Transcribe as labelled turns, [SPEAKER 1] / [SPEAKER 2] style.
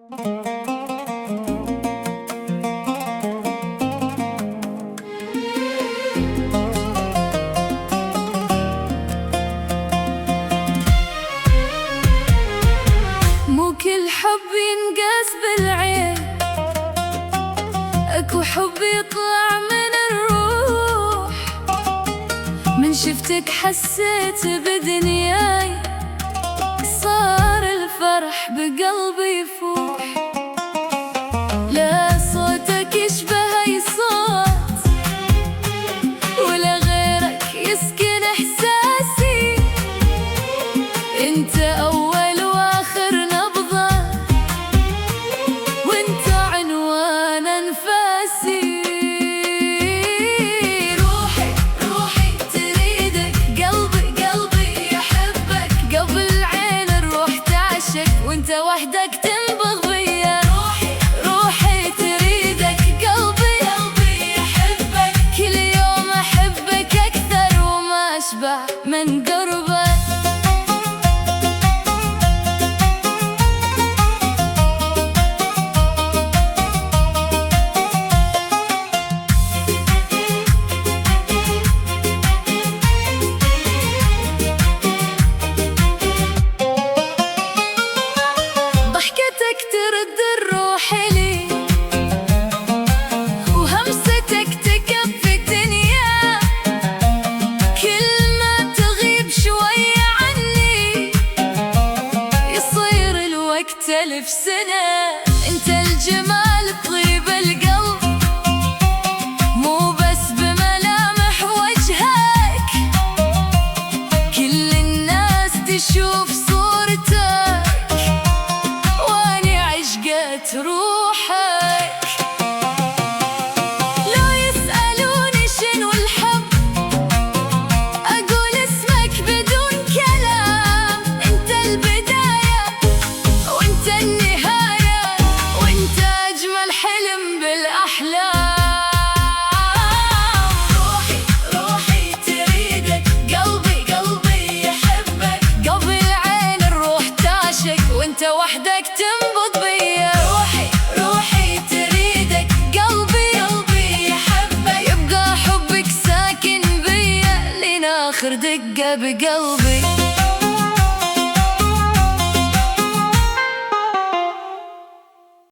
[SPEAKER 1] مو كل حب ينقاس بالعين، اكو حب يطلع من الروح. من شفتك حسيت بدنياي، صار الفرح بقلبي يفوح. لا صوتك يشبه اي صوت، ولا غيرك يسكن احساسي. انت اول واخر نبضة، وانت عنوان انفاسي. روحي روحي تريدك، قلبي قلبي يحبك. قبل العين الروح تعشق، وانت وحدك تنبض بيا. روحي روحي تريدك، قلبي قلبي يحبك. كل يوم احبك اكثر، وما اشبع من قربك. ضحكتك ترد الروح لي، وهمستك تكفي الدنيا. كل ما تغيب شوي عني، يصير الوقت 1000 سنة. انت الجمال طيب القلب، مو بس بملامح وجهك. كل الناس تشوف صورتك، واني عشقت روحك. لو يسألوني شنو الحب، اقول اسمك بدون كلام. انت البداية وانت النهاية، وانت اجمل حلم بالاحلام. روحي روحي تريدك، قلبي قلبي يحبك. قبل العين الروح تعشق، وانت وحدك تنبض بيا. روحي روحي تريدك، قلبي قلبي يحبك. يبقى حبك ساكن بيا لين آخر دقة بقلبي.